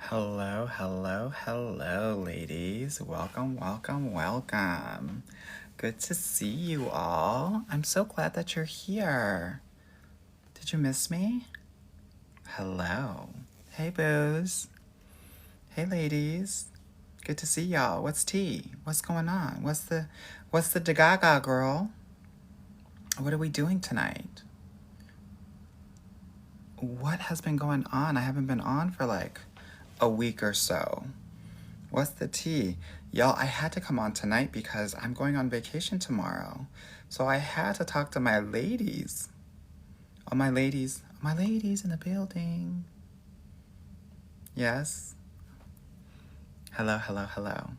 Hello, hello, hello, ladies. Welcome, welcome, welcome. Good to see you all. I'm so glad that you're here. Did you miss me? Hello. Hey, boos. Hey, ladies. Good to see y'all. What's tea? What's going on? What's the da-gaga, girl? What are we doing tonight? What has been going on? I haven't been on for like a week or so. What's the tea? Y'all, I had to come on tonight because I'm going on vacation tomorrow. So I had to talk to my ladies. All my ladies in the building. Yes. Hello, hello, hello.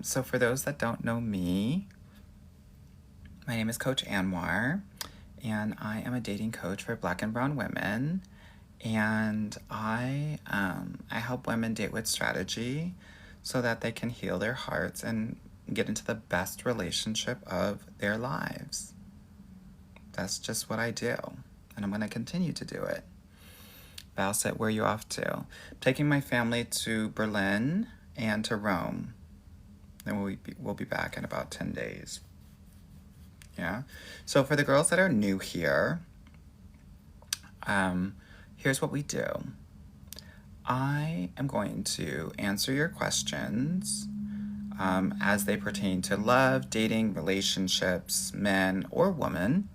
So for those that don't know me, my name is Coach Anwar, and I am a dating coach for Black and brown women. And I help women date with strategy so that they can heal their hearts and get into the best relationship of their lives. That's just what I do, and I'm going to continue to do it. Val said, where are you off to? I'm taking my family to Berlin and to Rome. Then we'll be back in about 10 days. Yeah. So for the girls that are new here, here's what we do. I am going to answer your questions as they pertain to love, dating, relationships, men or women.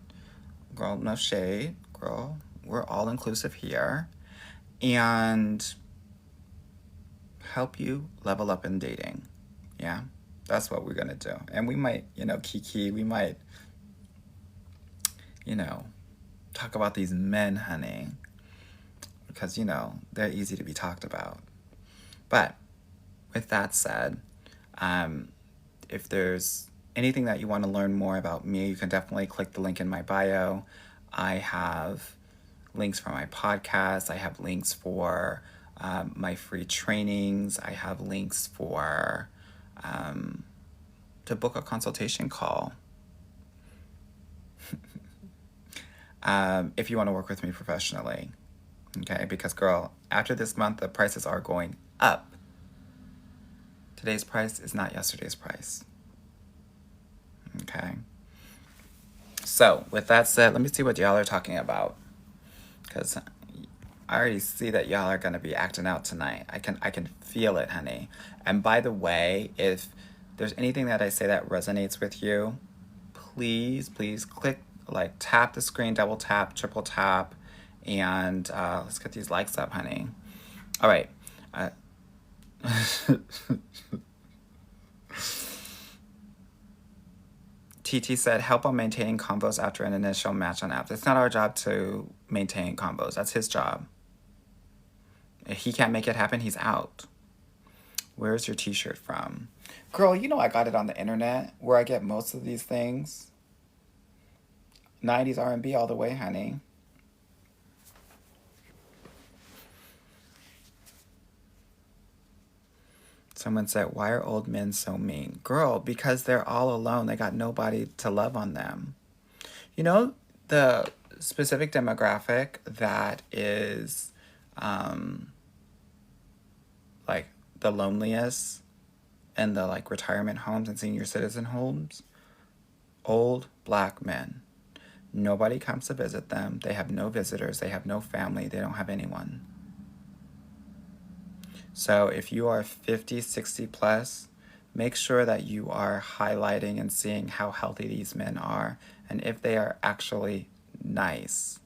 Girl, no shade. Girl, we're all inclusive here. And help you level up in dating. Yeah, that's what we're going to do. And we might, kiki, we might, talk about these men, honey. Because, they're easy to be talked about. But with that said, if there's anything that you want to learn more about me, you can definitely click the link in my bio. I have links for my podcast. I have links for my free trainings. I have links for to book a consultation call. If you want to work with me professionally. Okay, because girl, after this month, the prices are going up. Today's price is not yesterday's price. Okay. So, with that said, let me see what y'all are talking about. Because I already see that y'all are going to be acting out tonight. I can feel it, honey. And by the way, if there's anything that I say that resonates with you, please click, tap the screen, double tap, triple tap, and let's get these likes up, honey. All right. TT said, help on maintaining combos after an initial match on apps. It's not our job to maintain combos. That's his job. If he can't make it happen, he's out. Where's your t-shirt from? Girl, I got it on the internet where I get most of these things. 90s R&B all the way, honey. Someone said, why are old men so mean? Girl, because they're all alone. They got nobody to love on them. The specific demographic that is the loneliest in the retirement homes and senior citizen homes? Old Black men. Nobody comes to visit them. They have no visitors. They have no family. They don't have anyone. So if you are 50, 60 plus, make sure that you are highlighting and seeing how healthy these men are and if they are actually nice.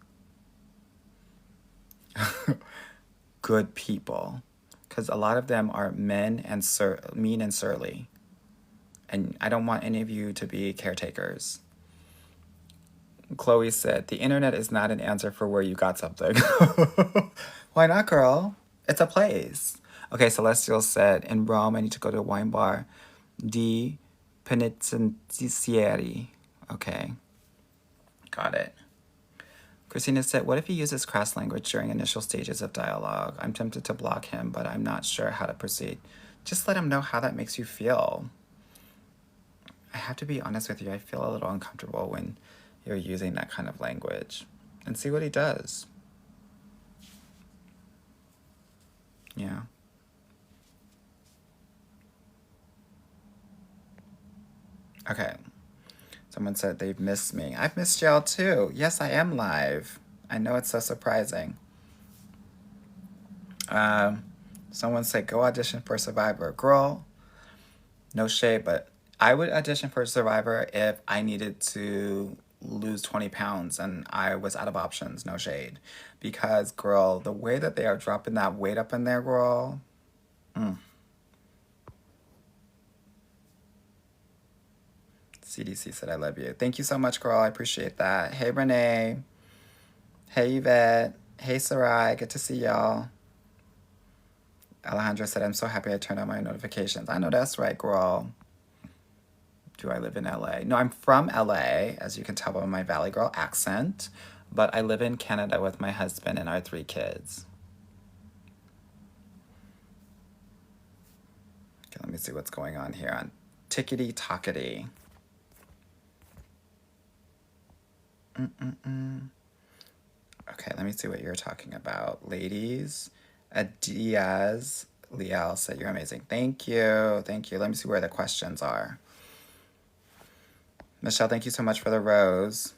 Good people. Because a lot of them are men and mean and surly. And I don't want any of you to be caretakers. Chloe said, the internet is not an answer for where you got something. Why not, girl? It's a place. Okay, Celestial said, in Rome, I need to go to a wine bar. Di Penitenzieri. Okay. Got it. Christina said, what if he uses crass language during initial stages of dialogue? I'm tempted to block him, but I'm not sure how to proceed. Just let him know how that makes you feel. I have to be honest with you. I feel a little uncomfortable when you're using that kind of language. And see what he does. Yeah. Okay. Someone said they've missed me. I've missed y'all too. Yes, I am live. I know it's so surprising. Someone said go audition for Survivor. Girl, no shade, but I would audition for Survivor if I needed to lose 20 pounds and I was out of options. No shade. Because, girl, the way that they are dropping that weight up in there, girl. CDC said I love you. Thank you so much, girl. I appreciate that. Hey, Renee. Hey, Yvette. Hey, Sarai. Good to see y'all. Alejandra said, I'm so happy I turned on my notifications. I know that's right, girl. Do I live in LA? No, I'm from LA, as you can tell by my Valley Girl accent. But I live in Canada with my husband and our 3 kids. Okay, let me see what's going on here on Tickety Tockety. Okay, let me see what you're talking about. Ladies, Diaz Liel said you're amazing. Thank you. Thank you. Let me see where the questions are. Michelle, thank you so much for the rose.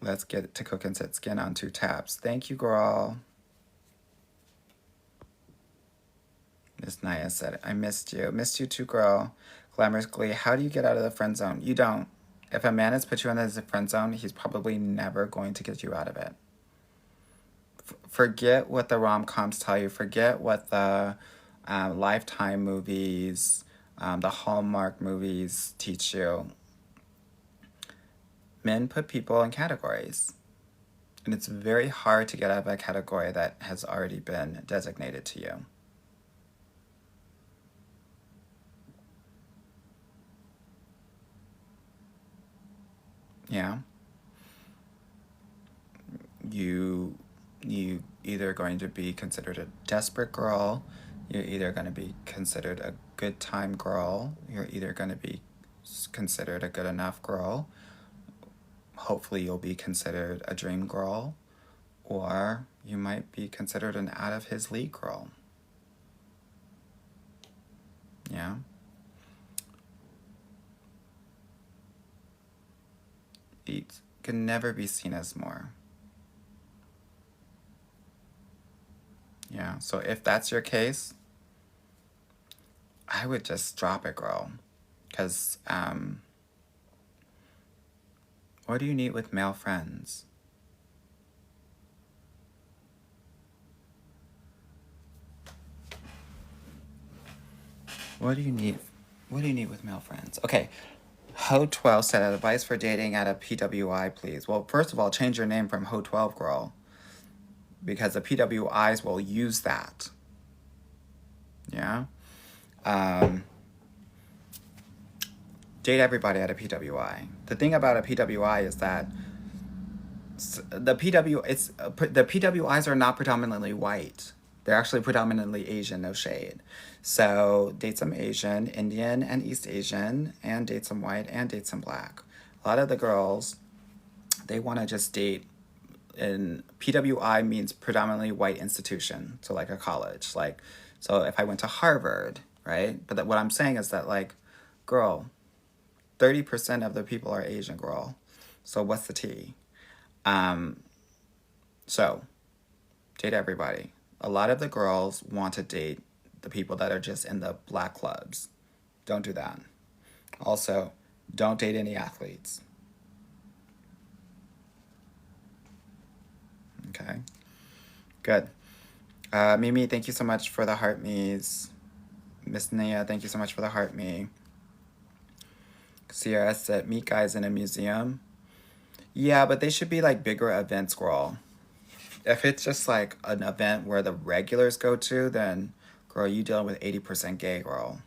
Let's get to Cook and Sit Skin on 2 taps. Thank you, girl. Miss Naya said, I missed you. Missed you too, girl. Glamorous Glee, how do you get out of the friend zone? You don't. If a man has put you in the friend zone, he's probably never going to get you out of it. Forget what the rom-coms tell you. Forget what the Lifetime movies, the Hallmark movies teach you. Men put people in categories. And it's very hard to get out of a category that has already been designated to you. Yeah. You either going to be considered a desperate girl, you're either going to be considered a good time girl, you're either going to be considered a good enough girl, hopefully you'll be considered a dream girl, or you might be considered an out of his league girl. Yeah. It can never be seen as more. Yeah, so if that's your case, I would just drop it, girl. Because, what do you need with male friends? What do you need? What do you need with male friends? Okay, Ho12 said, advice for dating at a PWI, please. Well, first of all, change your name from Ho12 girl. Because the PWIs will use that. Yeah? Date everybody at a PWI. The thing about a PWI is that the PWIs are not predominantly white. They're actually predominantly Asian, no shade. So date some Asian, Indian, and East Asian, and date some white, and date some black. A lot of the girls, they want to just date. And PWI means predominantly white institution, so like a college. Like, so if I went to Harvard, right? But what I'm saying is that, like, girl, 30% of the people are Asian, girl. So what's the tea? So, date everybody. A lot of the girls want to date the people that are just in the black clubs. Don't do that. Also, don't date any athletes. Okay. Good. Mimi, thank you so much for the heart me's. Miss Nia, thank you so much for the heart me. Sierra said, meet guys in a museum. Yeah, but they should be like bigger events, girl. If it's just like an event where the regulars go to, then, girl, you dealing with 80% gay, girl.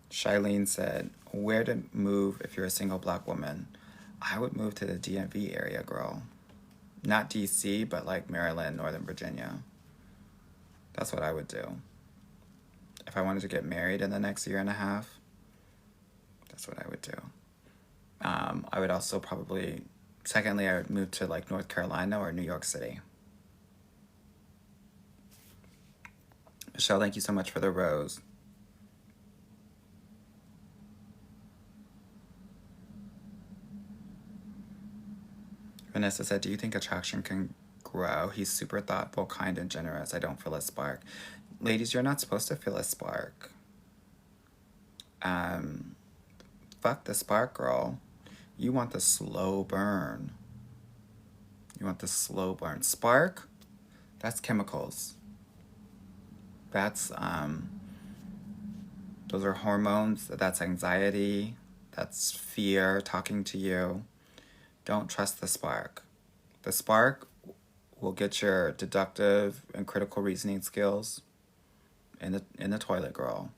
Shailene said, where to move if you're a single black woman? I would move to the DMV area, girl. Not DC, but like Maryland, Northern Virginia. That's what I would do. If I wanted to get married in the next year and a half, that's what I would do. I would also probably, secondly, I would move to like North Carolina or New York City. Michelle, thank you so much for the rose. Vanessa said, do you think attraction can grow? He's super thoughtful, kind, and generous. I don't feel a spark. Ladies, you're not supposed to feel a spark. Fuck the spark, girl. You want the slow burn. You want the slow burn. Spark, that's chemicals. That's, those are hormones. That's anxiety. That's fear talking to you. Don't trust the spark. The spark will get your deductive and critical reasoning skills in the toilet, girl.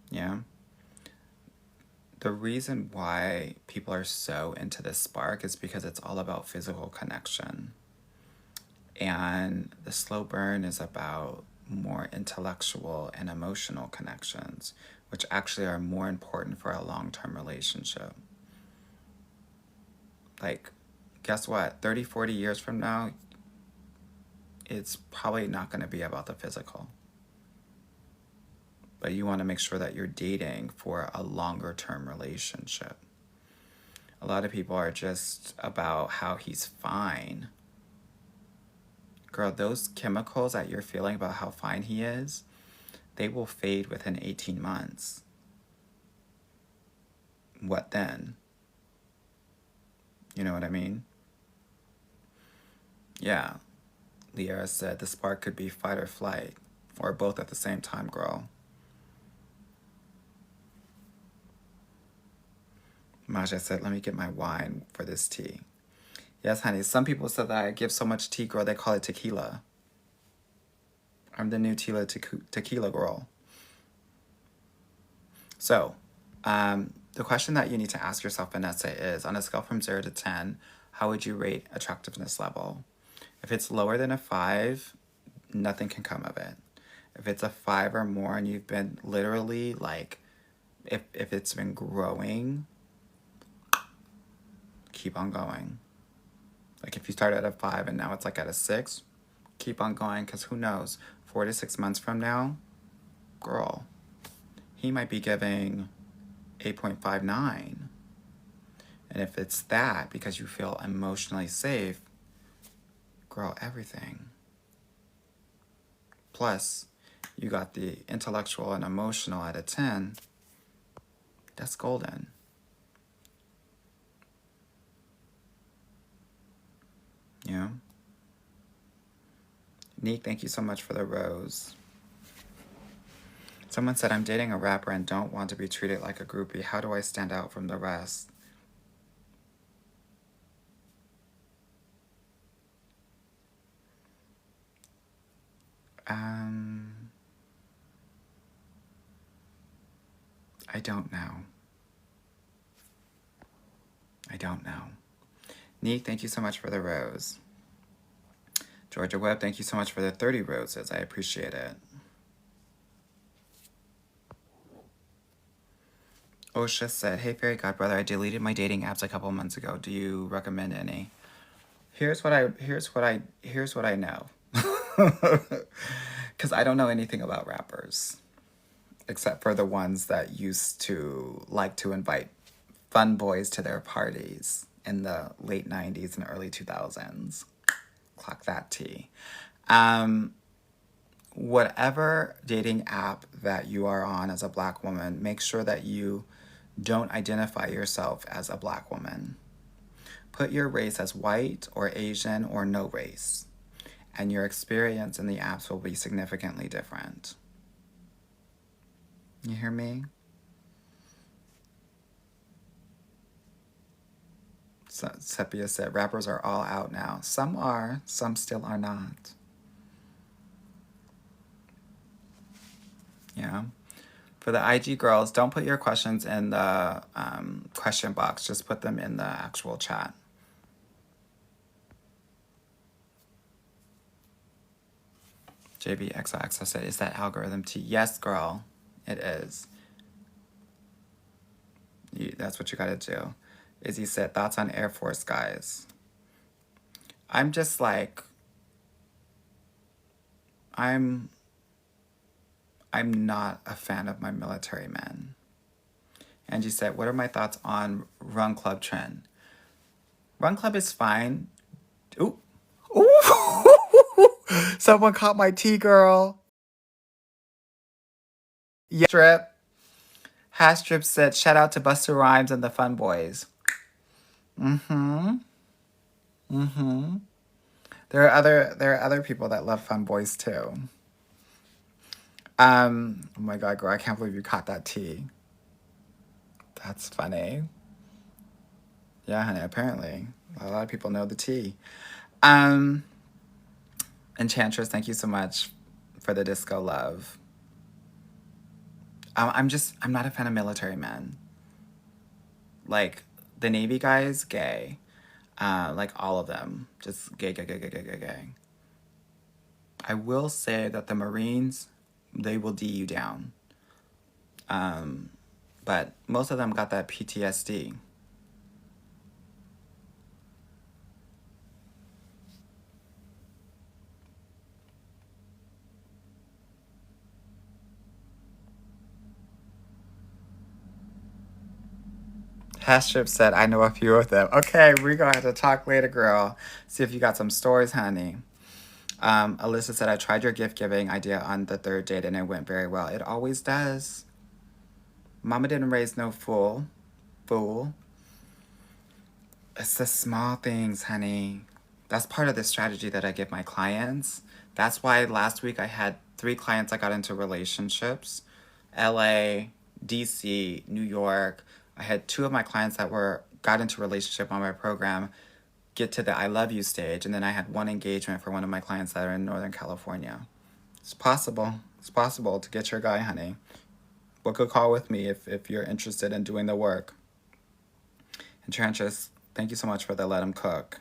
Yeah. The reason why people are so into this spark is because it's all about physical connection. And the slow burn is about more intellectual and emotional connections, which actually are more important for a long-term relationship. Like, guess what? 30, 40 years from now, it's probably not going to be about the physical. But you want to make sure that you're dating for a longer-term relationship. A lot of people are just about how he's fine. Girl, those chemicals that you're feeling about how fine he is, they will fade within 18 months. What then? You know what I mean? Yeah. Liara said the spark could be fight or flight, or both at the same time, girl. Maja said, let me get my wine for this tea. Yes, honey. Some people said that I give so much tea, girl, they call it tequila. I'm the new tequila girl. So, the question that you need to ask yourself, Vanessa, is on a scale from 0 to 10, how would you rate attractiveness level? If it's lower than a 5, nothing can come of it. If it's a 5 or more and you've been literally like, if it's been growing, keep on going. Like if you start at a 5 and now it's like at a 6, keep on going, because who knows, 4 to 6 months from now, girl, he might be giving 8.59. And if it's that because you feel emotionally safe, girl, everything. Plus, you got the intellectual and emotional at a 10. That's golden. Yeah. Neek, thank you so much for the rose. Someone said, I'm dating a rapper and don't want to be treated like a groupie. How do I stand out from the rest? I don't know. I don't know. Neek, thank you so much for the rose. Georgia Webb, thank you so much for the 30 roses. I appreciate it. Osha said, hey, fairy godbrother, I deleted my dating apps a couple months ago. Do you recommend any? Here's what I know. Because I don't know anything about rappers, except for the ones that used to like to invite fun boys to their parties in the late 90s and early 2000s. Clock that T. Whatever dating app that you are on as a Black woman, make sure that you don't identify yourself as a Black woman. Put your race as white or Asian or no race, and your experience in the apps will be significantly different. You hear me? So, Sepia said, rappers are all out now. Some are, some still are not. Yeah. For the IG girls, don't put your questions in the question box. Just put them in the actual chat. JBXOXO said, is that algorithm T? Yes, girl, it is. That's what you gotta do. Izzy said, thoughts on Air Force guys? I'm just like, I'm not a fan of my military men. Angie said, what are my thoughts on Run Club trend? Run club is fine. Ooh. Ooh. Someone caught my tea, girl. Yeah. Strip. Hastrip said, shout out to Buster Rhymes and the Fun Boys. Mm-hmm. Mm-hmm. There are other people that love Fun Boys too. Oh my god, girl, I can't believe you caught that tea. That's funny. Yeah, honey, apparently. A lot of people know the tea. Um, Enchantress, thank you so much for the disco love. I'm not a fan of military men. Like, the Navy guys, gay. Like, all of them. Just gay, gay, gay, gay, gay, gay, gay. I will say that the Marines, they will D you down. But most of them got that PTSD. Hastrip said, I know a few of them. Okay, we're going to have to talk later, girl. See if you got some stories, honey. Alyssa said, I tried your gift giving idea on the third date and it went very well. It always does. Mama didn't raise no fool. It's the small things, honey. That's part of the strategy that I give my clients. That's why last week I had 3 clients that got into relationships. LA, DC, New York. I had 2 of my clients that got into relationship on my program get to the I love you stage, and then I had 1 engagement for one of my clients that are in Northern California. It's possible. It's possible to get your guy, honey. Book a call with me if you're interested in doing the work. Enchantress, thank you so much for the let him cook.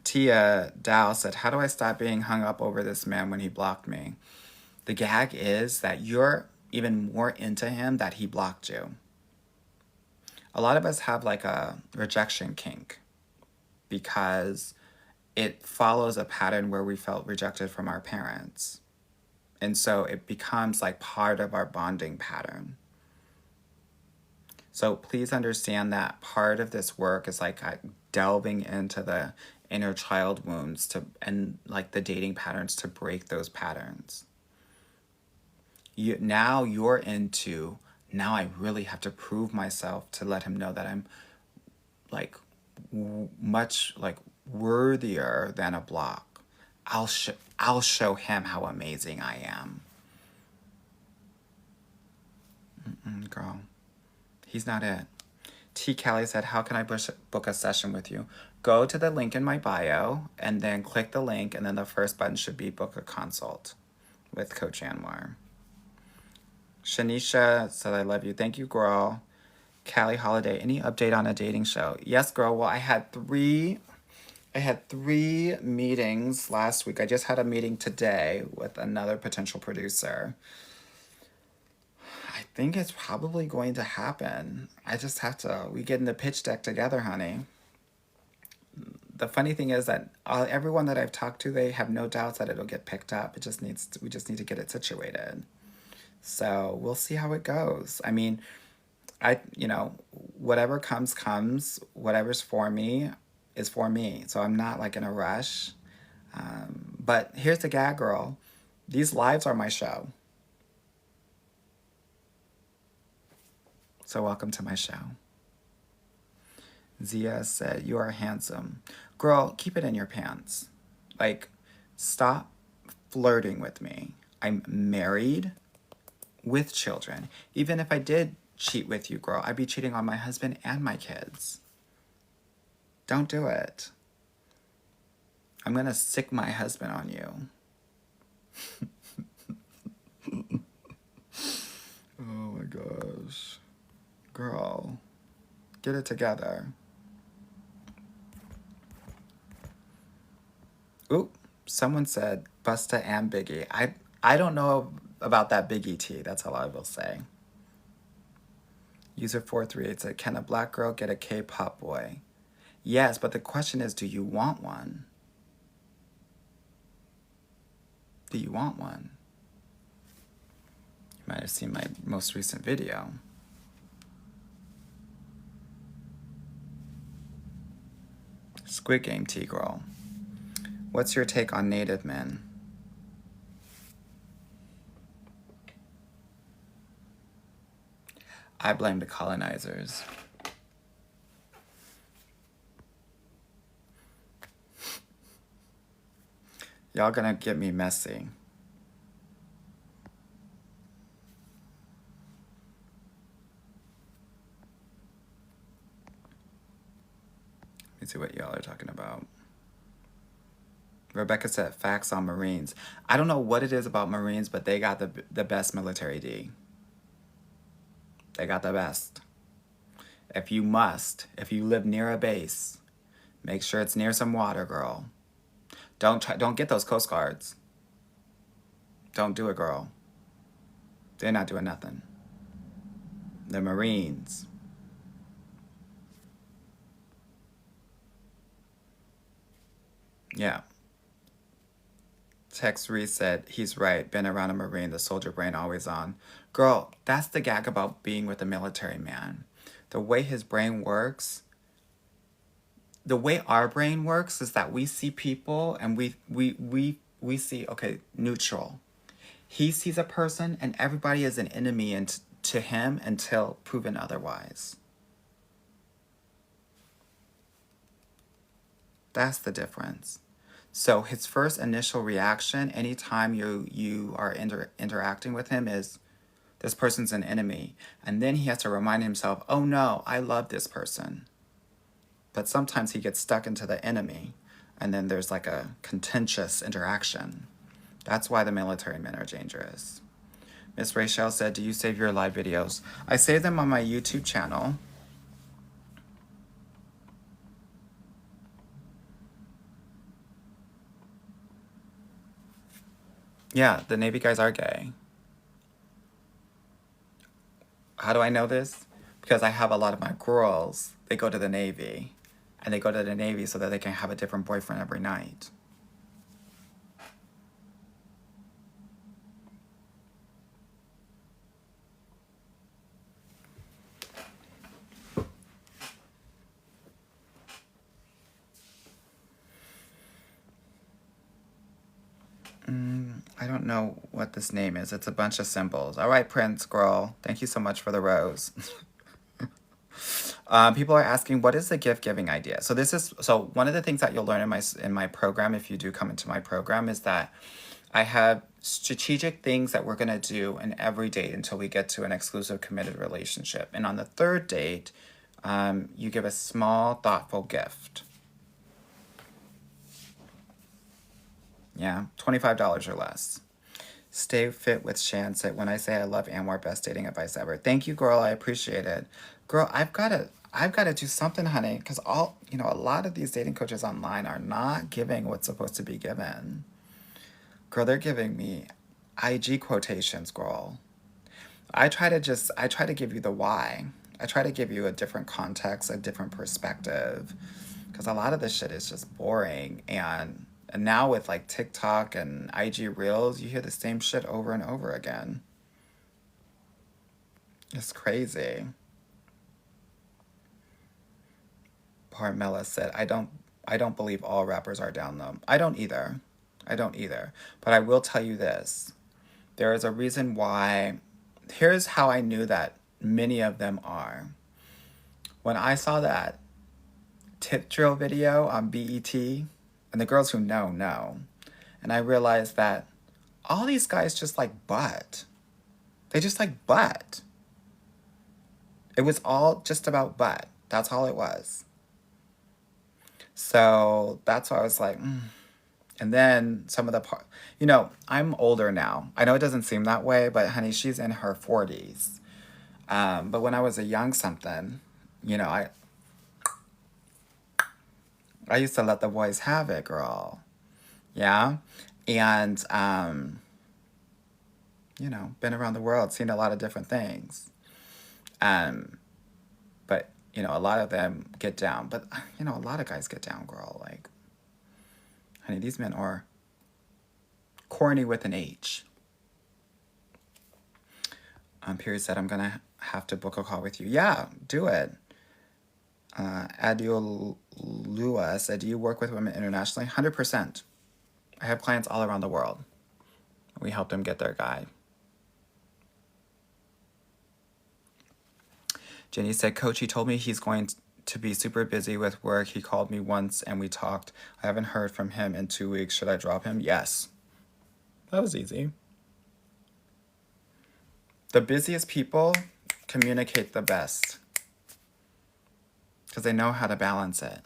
Tia Dow said, how do I stop being hung up over this man when he blocked me? The gag is that you're even more into him that he blocked you. A lot of us have like a rejection kink because it follows a pattern where we felt rejected from our parents. And so it becomes like part of our bonding pattern. So please understand that part of this work is like delving into the inner child wounds and like the dating patterns to break those patterns. Now I really have to prove myself to let him know that I'm like much like worthier than a block. I'll show him how amazing I am. Girl, he's not it. T. Kelly said, how can I book a session with you? Go to the link in my bio and then click the link, and then the first button should be book a consult with Coach Anwar. Shanisha said, I love you. Thank you, girl. Callie Holiday, any update on a dating show? Yes, girl. Well, I had three meetings last week. I just had a meeting today with another potential producer. I think it's probably going to happen. I just have to, we get in the pitch deck together, honey. The funny thing is that everyone that I've talked to, they have no doubts that it'll get picked up. We just need to get it situated. So we'll see how it goes. I mean, whatever comes, whatever's for me is for me. So I'm not like in a rush. But here's the gag, girl. These lives are my show. So welcome to my show. Zia said, you are handsome. Girl, keep it in your pants. Like, stop flirting with me. I'm married with children. Even if I did cheat with you, girl, I'd be cheating on my husband and my kids. Don't do it. I'm gonna sick my husband on you. Oh my gosh. Girl, get it together. Ooh, someone said Busta and Biggie. I don't know about that Biggie tea. That's all I will say. User 438 said, can a black girl get a K-pop boy? Yes, but the question is, do you want one? Do you want one? You might have seen my most recent video. Squid Game tea girl. What's your take on native men? I blame the colonizers. Y'all gonna get me messy. Let me see what y'all are talking about. Rebecca said facts on Marines. I don't know what it is about Marines, but they got the best military D. They got the best. If you live near a base, make sure it's near some water, girl. Don't get those Coast Guards. Don't do it, girl. They're not doing nothing. The Marines. Yeah. Tex Reese said, he's right. Been around a Marine, the soldier brain always on. Girl, that's the gag about being with a military man. The way his brain works, the way our brain works is that we see people and we see, okay, neutral. He sees a person and everybody is an enemy to him until proven otherwise. That's the difference. So his first initial reaction anytime you are interacting with him is, this person's an enemy. And then he has to remind himself, oh no, I love this person. But sometimes he gets stuck into the enemy. And then there's like a contentious interaction. That's why the military men are dangerous. Miss Rachel said, do you save your live videos? I save them on my YouTube channel. Yeah, the Navy guys are gay. How do I know this? Because I have a lot of my girls, they go to the Navy. And they go to the Navy so that they can have a different boyfriend every night. I don't know what this name is. It's a bunch of symbols. All right, Prince girl. Thank you so much for the rose. People are asking, what is the gift giving idea? So one of the things that you'll learn in my program, if you do come into my program, is that I have strategic things that we're gonna do in every date until we get to an exclusive committed relationship. And on the third date, you give a small, thoughtful gift. Yeah, $25 or less. Stay fit with Shan said, when I say I love Anwar, best dating advice ever. Thank you, girl. I appreciate it. Girl, I've gotta do something, honey, because a lot of these dating coaches online are not giving what's supposed to be given. Girl, they're giving me IG quotations, girl. I try to give you the why. I try to give you a different context, a different perspective. Because a lot of this shit is just boring. And now with like TikTok and IG Reels, you hear the same shit over and over again. It's crazy. Parmela said, I don't believe all rappers are down low. I don't either. But I will tell you this. There is a reason why. Here's how I knew that many of them are. When I saw that tip drill video on BET, and the girls who know, and I realized that all these guys just like butt. They just like butt. It was all just about butt. That's all it was. So that's why I was like, And then some of the I'm older now. I know it doesn't seem that way, but honey, she's in her 40s. But when I was a young something, I used to let the boys have it, girl. Yeah. And, been around the world, seen a lot of different things. But, a lot of them get down. But, a lot of guys get down, girl. Like, honey, these men are corny with an H. Period said, I'm going to have to book a call with you. Yeah, do it. Adiolita Lua said, do you work with women internationally? 100%. I have clients all around the world. We help them get their guy. Jenny said, Coach, he told me he's going to be super busy with work. He called me once and we talked. I haven't heard from him in 2 weeks. Should I drop him? Yes. That was easy. The busiest people communicate the best because they know how to balance it.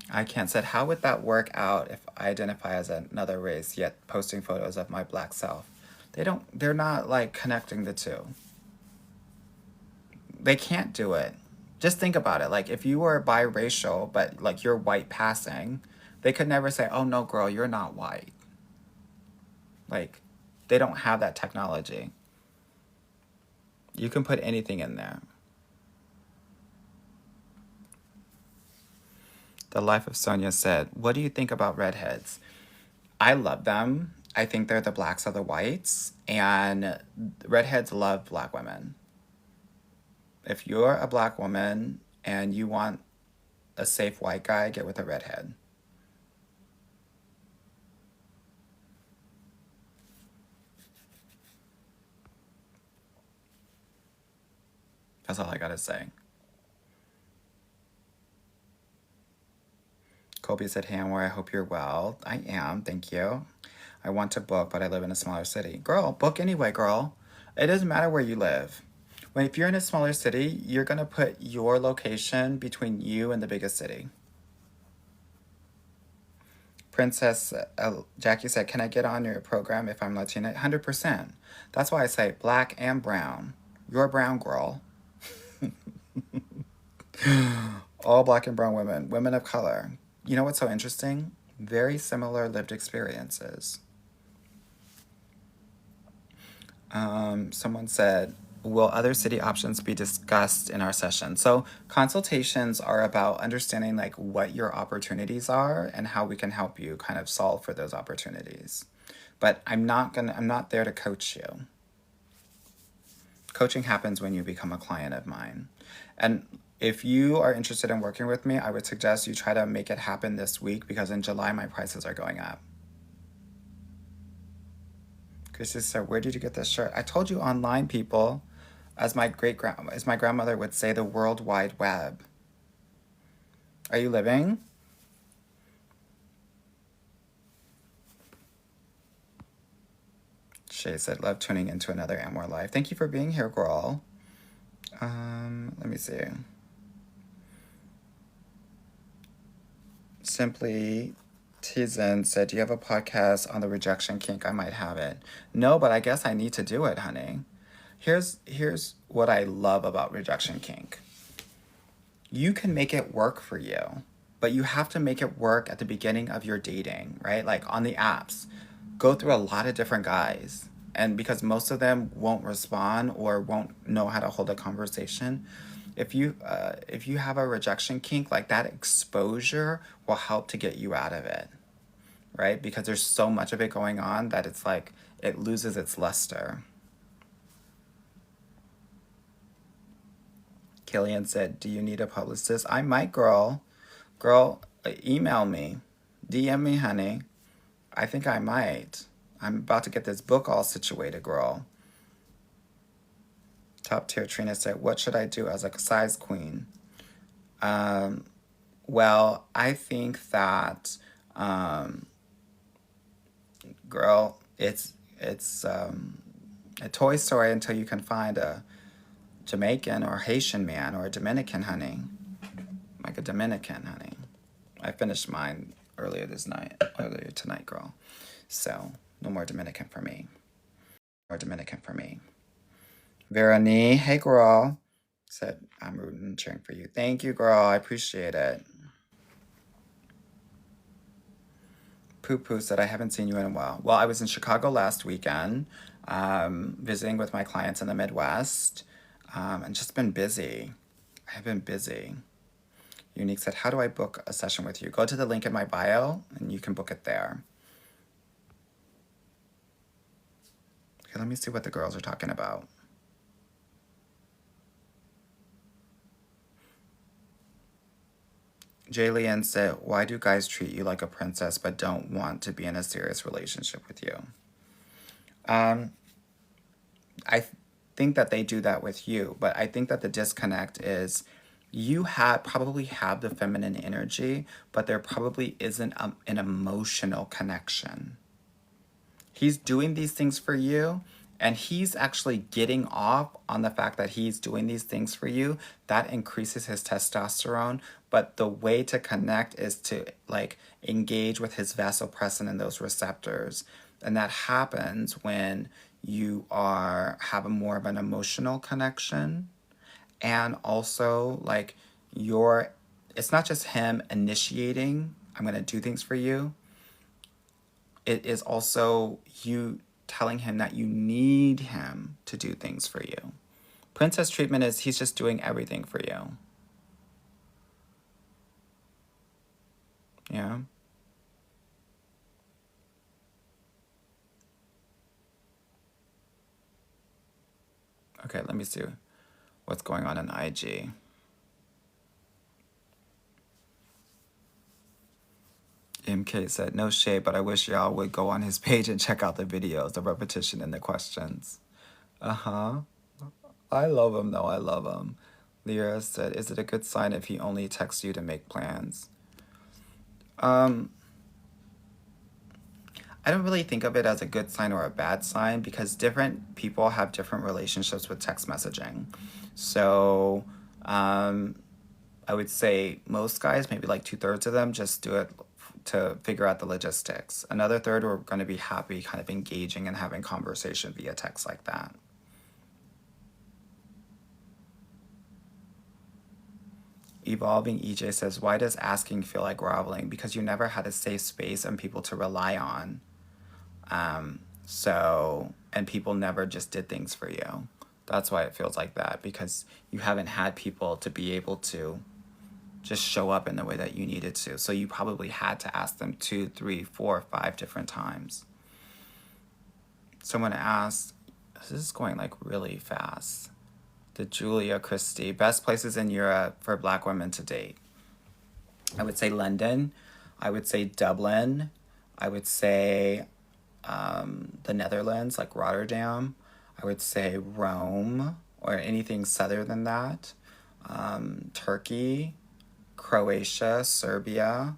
I can't said, how would that work out if I identify as another race yet posting photos of my black self? They're not like connecting the two. They can't do it. Just think about it. Like if you were biracial, but like you're white passing, they could never say, oh no, girl, you're not white. Like they don't have that technology. You can put anything in there. The Life of Sonia said, what do you think about redheads? I love them. I think they're the blacks of the whites, and redheads love black women. If you're a black woman and you want a safe white guy, get with a redhead. That's all I gotta say. Colby said, hey, Anwar, I hope you're well. I am, thank you. I want to book, but I live in a smaller city. Girl, book anyway, girl. It doesn't matter where you live. If you're in a smaller city, you're gonna put your location between you and the biggest city. Princess Jackie said, can I get on your program if I'm Latina? 100%. That's why I say black and brown. You're a brown girl. All black and brown women, women of color. You know what's so interesting? Very similar lived experiences. Someone said, will other city options be discussed in our session? So consultations are about understanding like what your opportunities are and how we can help you kind of solve for those opportunities. But I'm not there to coach you. Coaching happens when you become a client of mine. And if you are interested in working with me, I would suggest you try to make it happen this week because in July my prices are going up. Chrissy said, where did you get this shirt? I told you online, people. As my grandmother would say, the World Wide Web. Are you living? Shay said, love tuning into another Anwar Live. Thank you for being here, girl. Let me see. Simply Tizen said, do you have a podcast on the rejection kink? I might have it. No, but I guess I need to do it, honey. Here's what I love about rejection kink. You can make it work for you, but you have to make it work at the beginning of your dating, right? Like on the apps, go through a lot of different guys. And because most of them won't respond or won't know how to hold a conversation, if you have a rejection kink, like that exposure will help to get you out of it, right? Because there's so much of it going on that it's like it loses its luster. Killian said, do you need a publicist? I might, girl. Girl, email me. DM me, honey. I think I might. I'm about to get this book all situated, girl. Top tier Trina said, what should I do as a size queen? Well, I think that, girl, it's a Toy Story until you can find a Jamaican or Haitian man or a Dominican, honey. Like a Dominican, honey. I finished mine earlier tonight, girl. So, no more Dominican for me. Veronique, hey, girl. Said, I'm rooting and cheering for you. Thank you, girl. I appreciate it. Poo Poo said, I haven't seen you in a while. Well, I was in Chicago last weekend, visiting with my clients in the Midwest, and just been busy. I have been busy. Unique said, how do I book a session with you? Go to the link in my bio, and you can book it there. Okay, let me see what the girls are talking about. Jaylian said, why do guys treat you like a princess but don't want to be in a serious relationship with you? I think that they do that with you, but I think that the disconnect is you probably have the feminine energy, but there probably isn't an emotional connection. He's doing these things for you, and he's actually getting off on the fact that he's doing these things for you. That increases his testosterone, but the way to connect is to like engage with his vasopressin and those receptors, and that happens when you have a more of an emotional connection. And also like it's not just him initiating, I'm going to do things for you. It is also you telling him that you need him to do things for you. Princess treatment is he's just doing everything for you. Yeah. Okay, let me see what's going on in IG. MK said, no shade, but I wish y'all would go on his page and check out the videos, the repetition and the questions. Uh-huh. I love him, though. I love him. Lyra said, is it a good sign if he only texts you to make plans? I don't really think of it as a good sign or a bad sign because different people have different relationships with text messaging. So I would say most guys, maybe like 2/3 of them, just do it to figure out the logistics. Another third are going to be happy kind of engaging and having conversation via text like that. Evolving EJ says, why does asking feel like groveling? Because you never had a safe space and people to rely on. And people never just did things for you. That's why it feels like that, because you haven't had people to be able to just show up in the way that you needed to. So you probably had to ask them 2, 3, 4, 5 different times. Someone asked, this is going like really fast. The Julia Christie, best places in Europe for Black women to date. I would say London. I would say Dublin. I would say the Netherlands, like Rotterdam. I would say Rome or anything southern than that. Turkey, Croatia, Serbia.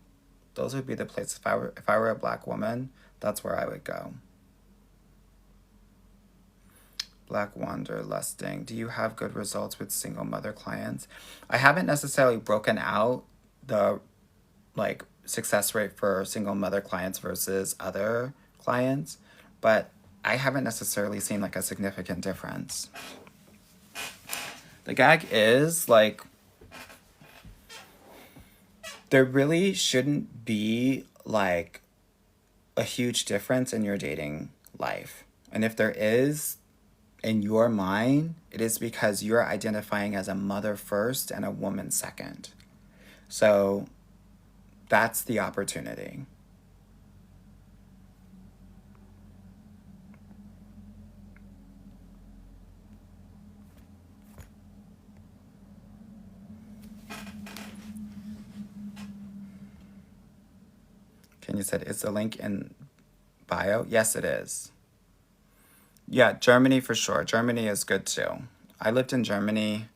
Those would be the places. If I were a Black woman, that's where I would go. Black Wanderlusting. Do you have good results with single mother clients? I haven't necessarily broken out the like success rate for single mother clients versus other clients, but I haven't necessarily seen like a significant difference. The gag is like there really shouldn't be like a huge difference in your dating life. And if there is, in your mind, it is because you're identifying as a mother first and a woman second. So that's the opportunity. Kenya said, is the link in bio? Yes, it is. Yeah, Germany for sure. Germany is good too. I lived in Germany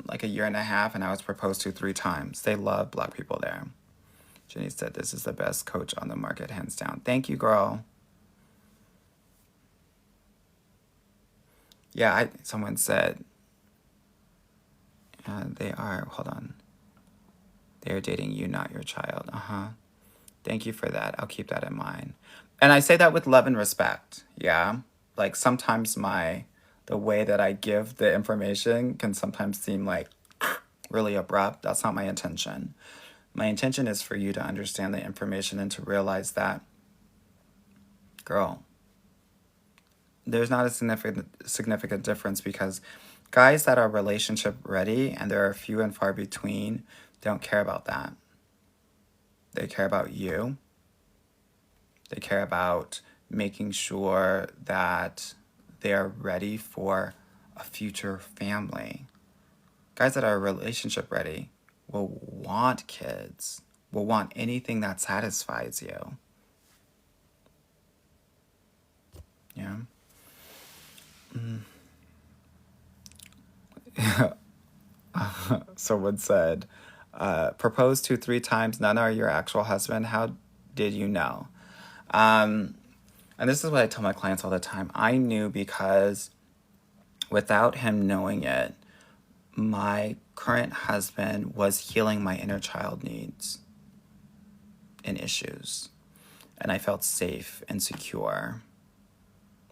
like a year and a half, and I was proposed to 3 times. They love Black people there. Jenny said, this is the best coach on the market, hands down. Thank you, girl. Yeah, someone said they are, hold on. They are dating you, not your child. Uh-huh. Thank you for that. I'll keep that in mind. And I say that with love and respect. Yeah. Like sometimes the way that I give the information can sometimes seem like really abrupt. That's not my intention. My intention is for you to understand the information and to realize that, girl, there's not a significant difference because guys that are relationship ready, and there are few and far between, don't care about that. They care about you. They care about making sure that they are ready for a future family. Guys that are relationship ready will want kids, will want anything that satisfies you. Yeah. Someone said, proposed 2, 3 times, none are your actual husband. How did you know? And this is what I tell my clients all the time. I knew because without him knowing it, my current husband was healing my inner child needs and issues. And I felt safe and secure.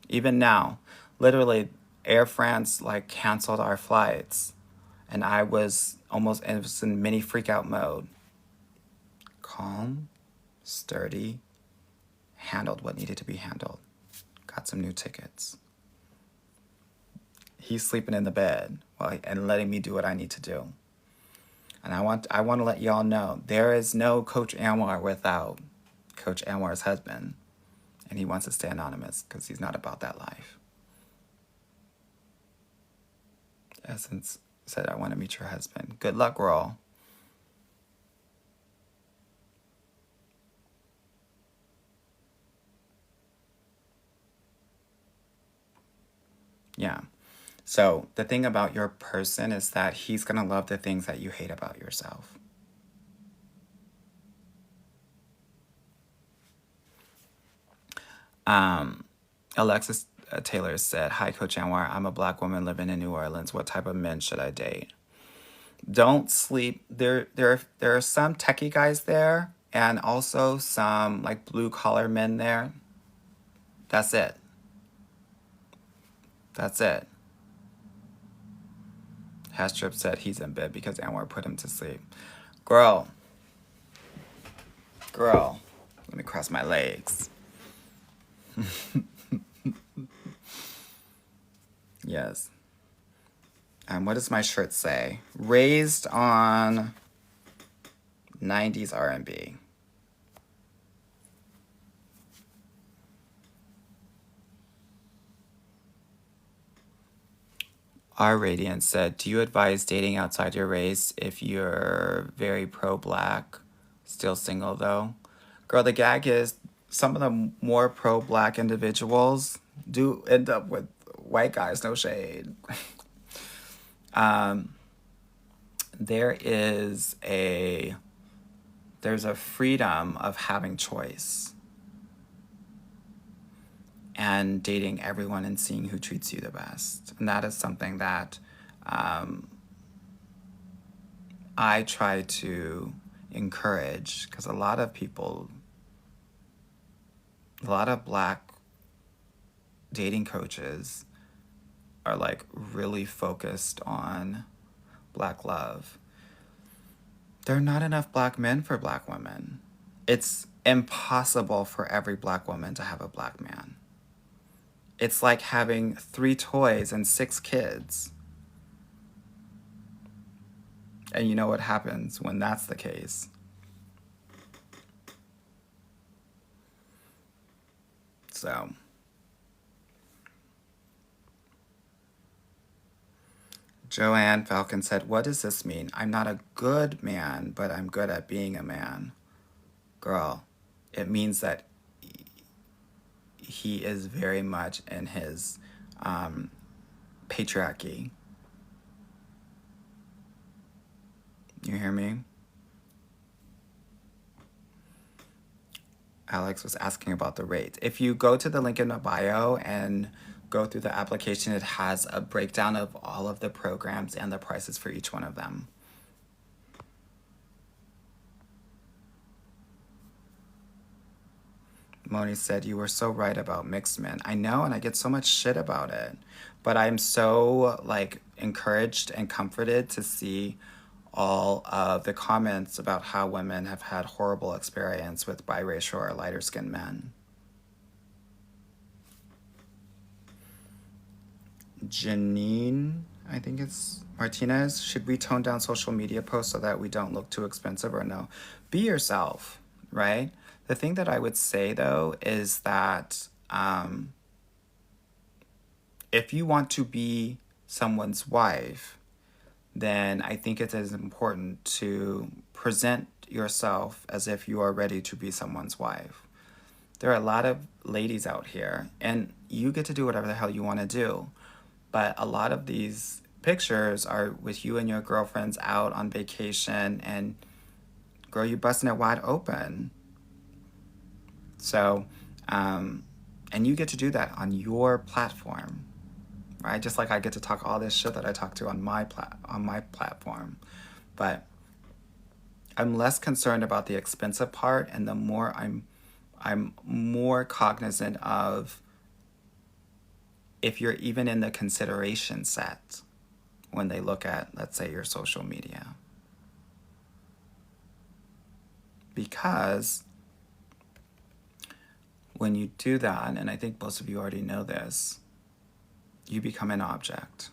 Even now, literally, Air France canceled our flights. And I was in mini freak out mode. Calm, sturdy, handled what needed to be handled. Got some new tickets. He's sleeping in the bed and letting me do what I need to do. And I want to let y'all know, there is no Coach Anwar without Coach Anwar's husband. And he wants to stay anonymous because he's not about that life. Essence said, I want to meet your husband. Good luck, girl. Yeah. So the thing about your person is that he's going to love the things that you hate about yourself. Alexis Taylor said, hi, Coach Anwar. I'm a Black woman living in New Orleans. What type of men should I date? Don't sleep. There are some techie guys there and also some blue collar men there. That's it. That's it. Hastrip said he's in bed because Anwar put him to sleep. Girl, let me cross my legs. Yes. What does my shirt say? Raised on 90s R&B. Our Radiant said, do you advise dating outside your race if you're very pro-Black, still single though? Girl, the gag is some of the more pro-Black individuals do end up with white guys, no shade. There's a freedom of having choice and dating everyone and seeing who treats you the best. And that is something that I try to encourage, because a lot of Black dating coaches are really focused on Black love. There are not enough Black men for Black women. It's impossible for every Black woman to have a Black man. It's like having 3 toys and 6 kids. And you know what happens when that's the case. So, Joanne Falcon said, what does this mean? I'm not a good man, but I'm good at being a man. Girl, it means that he is very much in his patriarchy. You hear me? Alex was asking about the rate. If you go to the link in the bio and go through the application, it has a breakdown of all of the programs and the prices for each one of them. Moni said, you were so right about mixed men. I know, and I get so much shit about it. But I'm so encouraged and comforted to see all of the comments about how women have had horrible experience with biracial or lighter skinned men. Janine, I think it's Martinez, should we tone down social media posts so that we don't look too expensive, or no? Be yourself, right? The thing that I would say though is that if you want to be someone's wife, then I think it is important to present yourself as if you are ready to be someone's wife. There are a lot of ladies out here, and you get to do whatever the hell you want to do. But a lot of these pictures are with you and your girlfriends out on vacation, and girl, you busting it wide open. So, and you get to do that on your platform, right? Just like I get to talk all this shit that I talk to on my platform. But I'm less concerned about the expensive part, and the more I'm more cognizant of if you're even in the consideration set when they look at, let's say, your social media. Because when you do that, and I think most of you already know this, you become an object.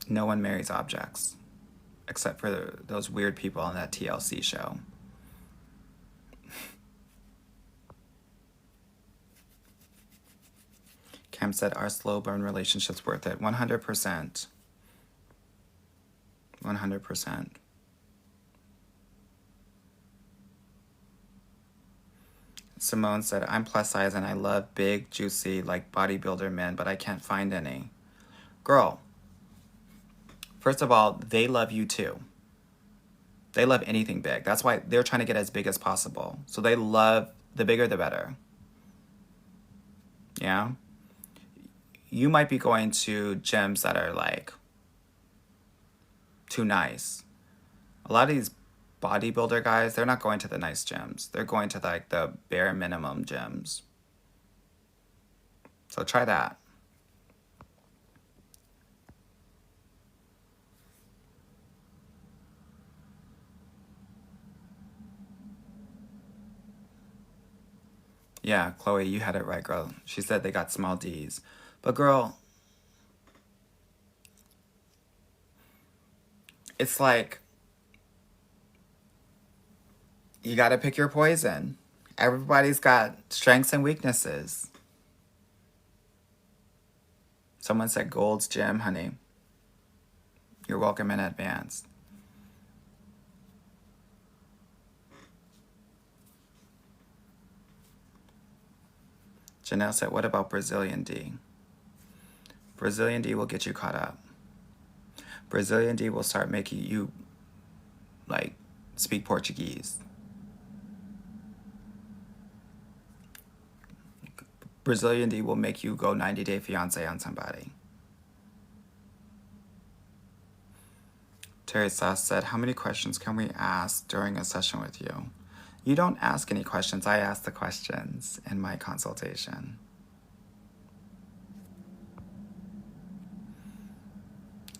No one marries objects, except for those weird people on that TLC show. Cam said, "Are slow burn relationships worth it?" 100%. 100%. Simone said, "I'm plus size and I love big, juicy, like bodybuilder men, but I can't find any." Girl, first of all, they love you too. They love anything big. That's why they're trying to get as big as possible. So they love the bigger the better. Yeah? You might be going to gyms that are like too nice. A lot of these bodybuilder guys, they're not going to the nice gyms. They're going to like the bare minimum gyms. So try that. Yeah, Chloe, you had it right, girl. She said they got small D's. But girl, it's like you got to pick your poison. Everybody's got strengths and weaknesses. Someone said Gold's Gym, honey. You're welcome in advance. Janelle said, "What about Brazilian D?" Brazilian D will get you caught up. Brazilian D will start making you, like, speak Portuguese. Brazilian D will make you go 90-day fiance on somebody. Terry Sauce said, "How many questions can we ask during a session with you?" You don't ask any questions. I ask the questions in my consultation.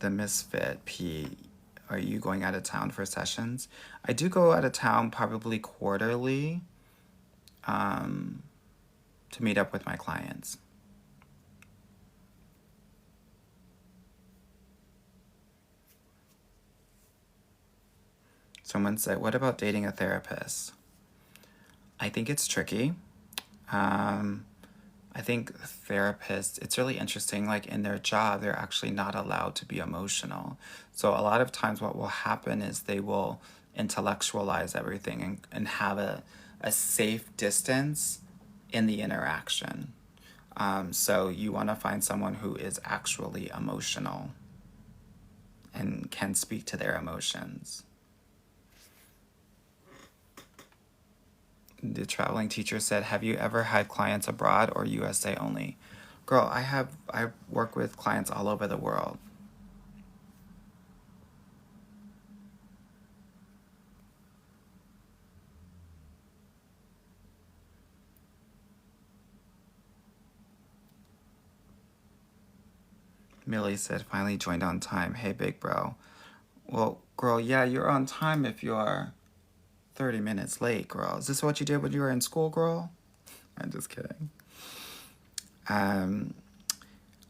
The Misfit P, are you going out of town for sessions? I do go out of town probably quarterly to meet up with my clients. Someone said, "What about dating a therapist?" I think it's tricky. I think therapists, it's really interesting, like in their job, they're actually not allowed to be emotional. So a lot of times what will happen is they will intellectualize everything and have a safe distance in the interaction. So you want to find someone who is actually emotional and can speak to their emotions. The traveling teacher said, "Have you ever had clients abroad or USA only?" Girl, I work with clients all over the world. Millie said, "Finally joined on time. Hey, big bro." Well, girl, yeah, you're on time if you're 30 minutes late, girl. Is this what you did when you were in school, girl? I'm just kidding.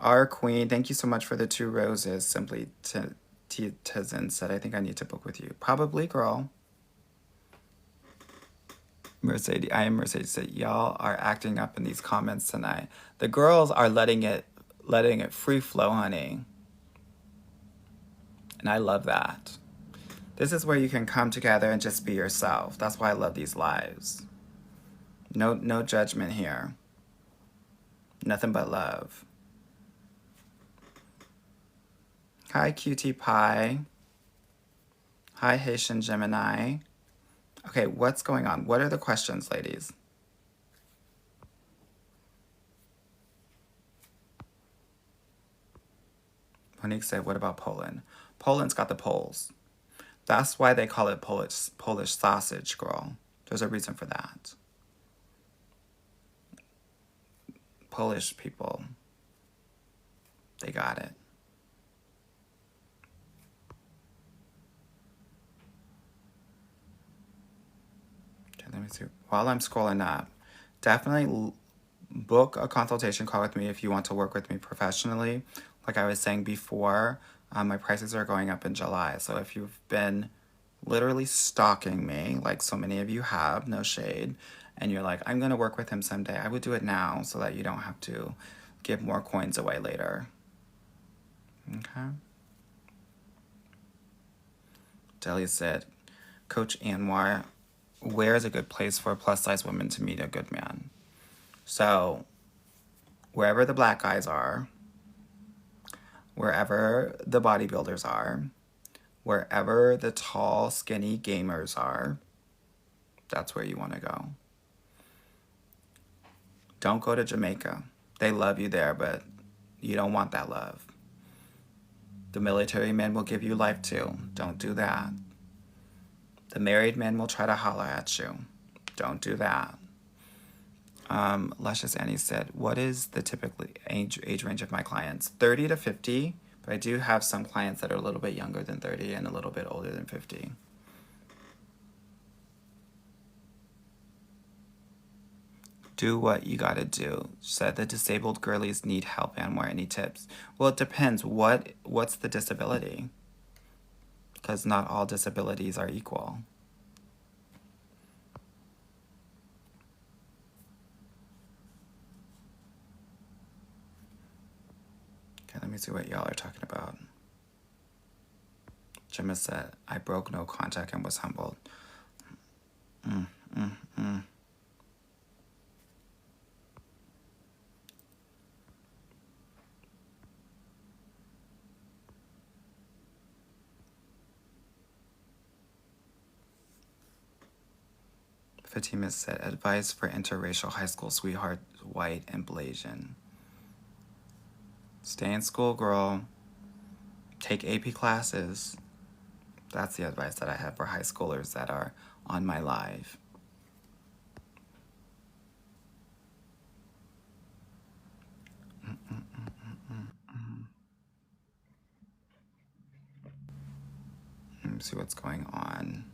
Our queen, thank you so much for the 2 roses. Simply Tizen said, "I think I need to book with you." Probably, girl. Mercedes said, "Y'all are acting up in these comments tonight." The girls are letting it letting it free flow, honey. And I love that. This is where you can come together and just be yourself. That's why I love these lives. No judgment here. Nothing but love. Hi, Cutie Pie. Hi, Haitian Gemini. Okay, what's going on? What are the questions, ladies? Monique said, what about Poland? Poland's got the Poles. That's why they call it Polish sausage, girl. There's a reason for that. Polish people, they got it. Okay, let me see. While I'm scrolling up, definitely book a consultation call with me if you want to work with me professionally. Like I was saying before, my prices are going up in July. So if you've been literally stalking me, like so many of you have, no shade, and you're like, I'm going to work with him someday, I would do it now so that you don't have to give more coins away later. Okay? Deli said, Coach Anwar, where is a good place for a plus-size woman to meet a good man? So, wherever the black guys are, wherever the bodybuilders are, wherever the tall, skinny gamers are, that's where you want to go. Don't go to Jamaica. They love you there, but you don't want that love. The military men will give you life too. Don't do that. The married men will try to holler at you. Don't do that. Luscious Annie said, what is the typical age range of my clients? 30 to 50, but I do have some clients that are a little bit younger than 30 and a little bit older than 50. Do what you gotta do. Said the disabled girlies need help and more. Any tips? Well, it depends. What's the disability? Because not all disabilities are equal. Okay, let me see what y'all are talking about. Gemma said, I broke no contact and was humbled. Fatima said, advice for interracial high school sweetheart, white and Blasian. Stay in school, girl. Take AP classes. That's the advice that I have for high schoolers that are on my live. Let me see what's going on.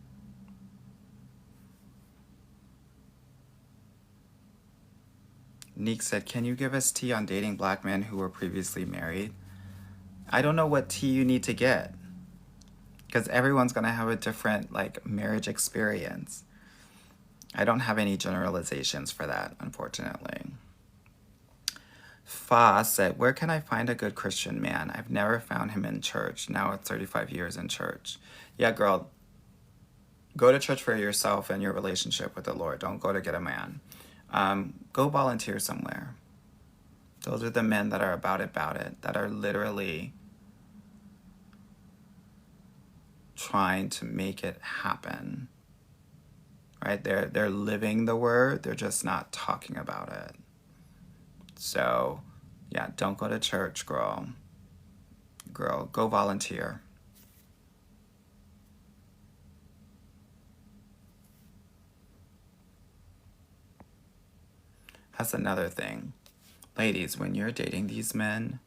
Neek said, can you give us tea on dating black men who were previously married? I don't know what tea you need to get, because everyone's going to have a different marriage experience. I don't have any generalizations for that, unfortunately. Fa said, where can I find a good Christian man? I've never found him in church. Now it's 35 years in church. Yeah, girl, go to church for yourself and your relationship with the Lord. Don't go to get a man. Go volunteer somewhere. Those are the men that are about it, that are literally trying to make it happen. Right? They're living the word, they're just not talking about it. So, yeah, don't go to church, girl. Girl, go volunteer. That's another thing. Ladies, when you're dating these men,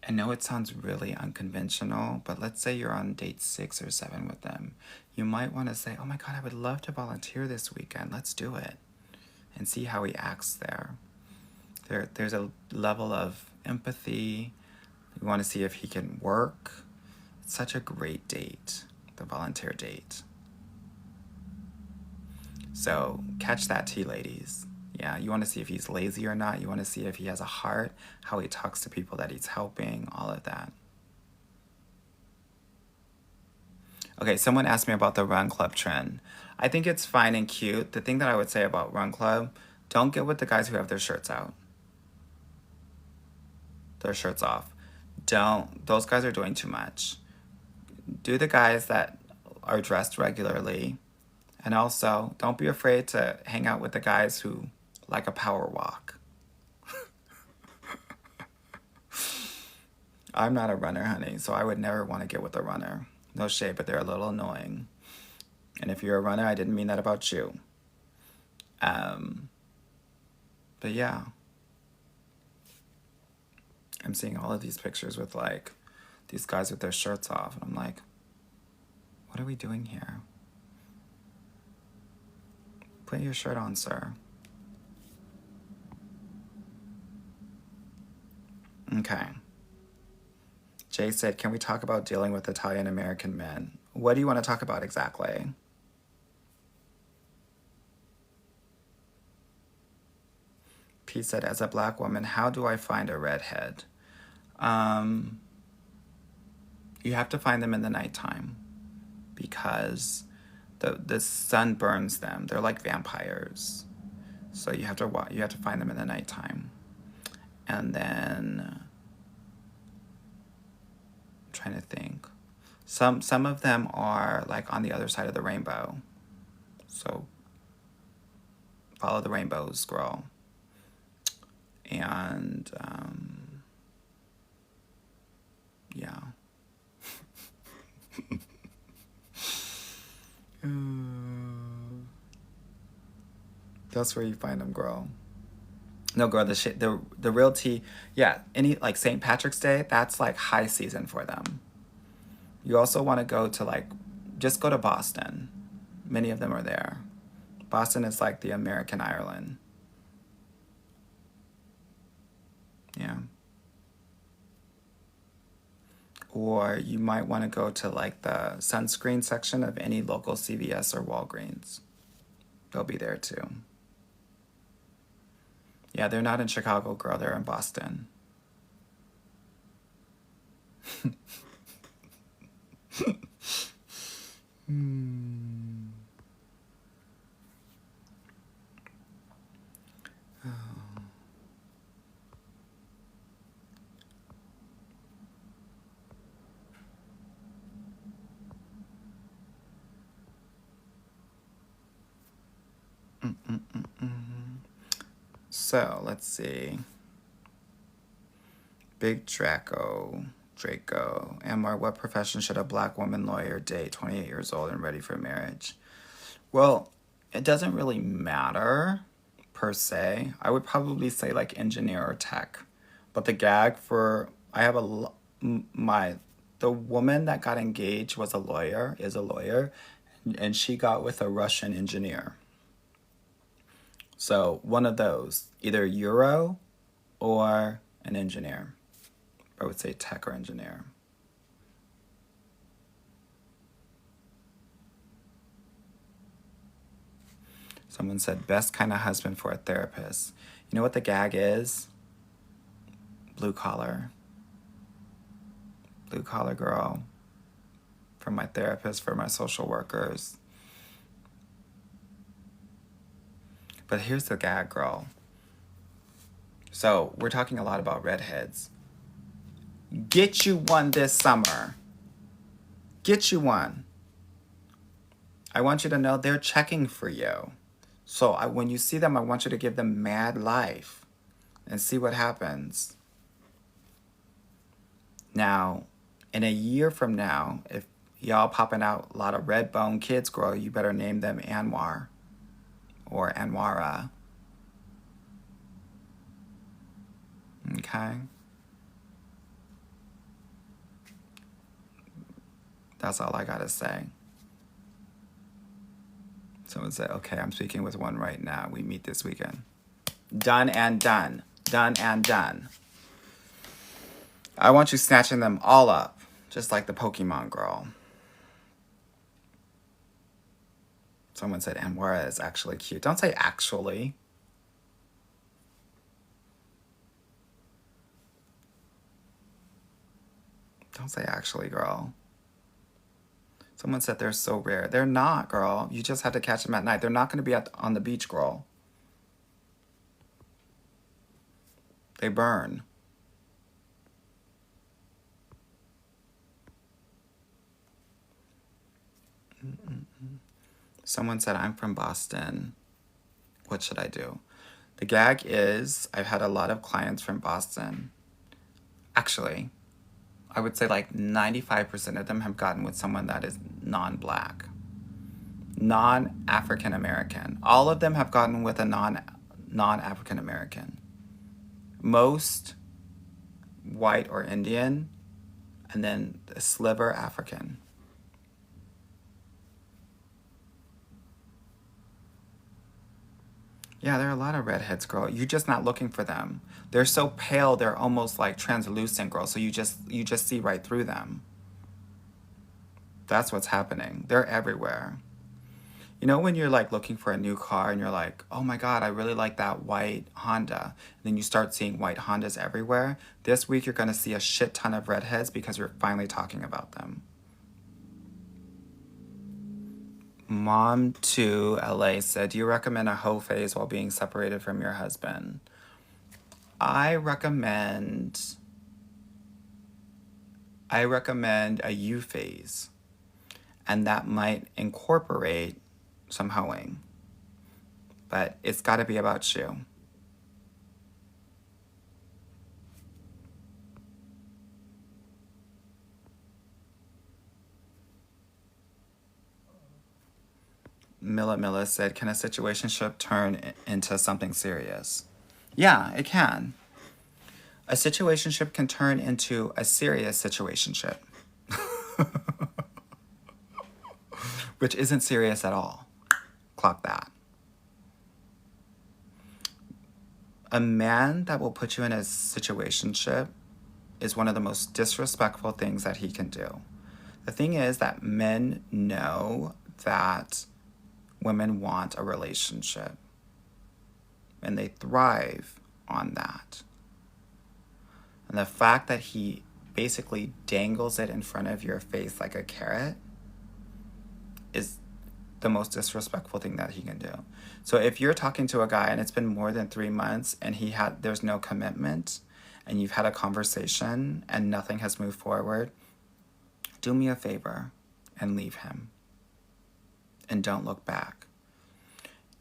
I know it sounds really unconventional, but let's say you're on date 6 or 7 with them. You might want to say, oh my God, I would love to volunteer this weekend. Let's do it. And see how he acts there. There's a level of empathy. You want to see if he can work. It's such a great date, the volunteer date. So catch that tea, ladies. Yeah, you want to see if he's lazy or not. You want to see if he has a heart, how he talks to people that he's helping, all of that. Okay, someone asked me about the run club trend. I think it's fine and cute. The thing that I would say about run club, don't get with the guys who have their shirts out. Their shirts off. Those guys are doing too much. Do the guys that are dressed regularly. And also, don't be afraid to hang out with the guys who like a power walk. I'm not a runner, honey, so I would never want to get with a runner. No shade, but they're a little annoying. And if you're a runner, I didn't mean that about you. But yeah. I'm seeing all of these pictures with like these guys with their shirts off. And I'm like, what are we doing here? Put your shirt on, sir. Okay. Jay said, can we talk about dealing with Italian-American men? What do you want to talk about exactly? P said, as a black woman, how do I find a redhead? You have to find them in the nighttime because the sun burns them. They're like vampires. So you have to find them in the nighttime. And then I'm trying to think. Some of them are like on the other side of the rainbow. So follow the rainbows, girl. And yeah. That's where you find them, girl. No, girl, the real tea, yeah, any like St. Patrick's Day, that's like high season for them. You also want to go to like, just go to Boston. Many of them are there. Boston is like the American Ireland. Yeah. Or you might want to go to like the sunscreen section of any local CVS or Walgreens. They'll be there too. Yeah, they're not in Chicago, girl. They're in Boston. So, let's see. Big Draco. Amar, what profession should a black woman lawyer date, 28 years old and ready for marriage? Well, it doesn't really matter, per se. I would probably say like engineer or tech. But the gag for, the woman that got engaged is a lawyer, and she got with a Russian engineer. So one of those, either Euro or an engineer. I would say tech or engineer. Someone said, best kind of husband for a therapist. You know what the gag is? Blue collar. Blue collar girl. For my therapist, for my social workers. But here's the gag, girl. So we're talking a lot about redheads. Get you one this summer. Get you one. I want you to know they're checking for you. So when you see them, I want you to give them mad life and see what happens. Now, in a year from now, if y'all popping out a lot of red bone kids, girl, you better name them Anwar or Anwara. Okay? That's all I gotta say. Someone said, okay, I'm speaking with one right now. We meet this weekend. Done and done. Done and done. I want you snatching them all up, just like the Pokemon girl. Someone said Anwara is actually cute. Don't say actually. Don't say actually, girl. Someone said they're so rare. They're not, girl. You just have to catch them at night. They're not going to be on the beach, girl. They burn. Someone said, I'm from Boston. What should I do? The gag is, I've had a lot of clients from Boston. Actually, I would say like 95% of them have gotten with someone that is non-black, non-African American. All of them have gotten with a non-African American. Most white or Indian, and then a sliver African. Yeah, there are a lot of redheads, girl. You're just not looking for them. They're so pale, they're almost like translucent, girl. So you just see right through them. That's what's happening. They're everywhere. You know when you're like looking for a new car and you're like, oh my God, I really like that white Honda. And then you start seeing white Hondas everywhere. This week you're gonna see a shit ton of redheads because we're finally talking about them. Mom to LA said, do you recommend a hoe phase while being separated from your husband? I recommend a U phase, and that might incorporate some hoeing, but it's got to be about you. Milla said, can a situationship turn into something serious? Yeah, it can. A situationship can turn into a serious situationship, which isn't serious at all. Clock that. A man that will put you in a situationship is one of the most disrespectful things that he can do. The thing is that men know that women want a relationship, and they thrive on that. And the fact that he basically dangles it in front of your face like a carrot is the most disrespectful thing that he can do. So if you're talking to a guy and it's been more than 3 months and there's no commitment, and you've had a conversation and nothing has moved forward, do me a favor and leave him. And don't look back.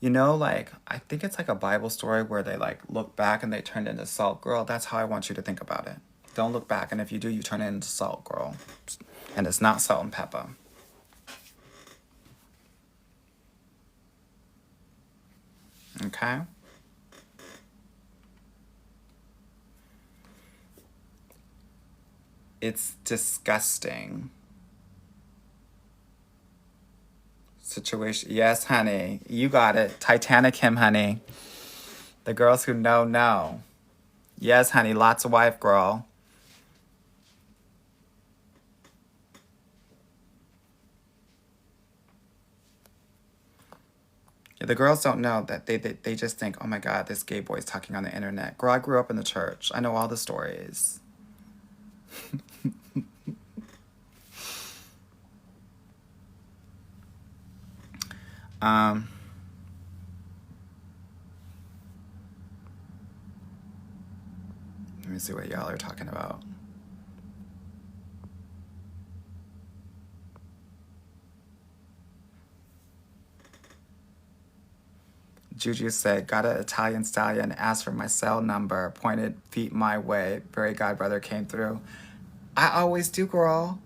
You know, like, I think it's like a Bible story where they like look back and they turned into salt. Girl, that's how I want you to think about it. Don't look back, and if you do, you turn it into salt, girl. And it's not salt and pepper. Okay? It's disgusting. Situation. Yes, honey. You got it. Titanic him, honey. The girls who know. Yes, honey. Lots of wife, girl. Yeah, the girls don't know that they just think, oh my God, this gay boy's talking on the internet. Girl, I grew up in the church. I know all the stories. Let me see what y'all are talking about. Juju said, got an Italian stallion, asked for my cell number, pointed feet my way. Fairy godbrother came through. I always do, girl.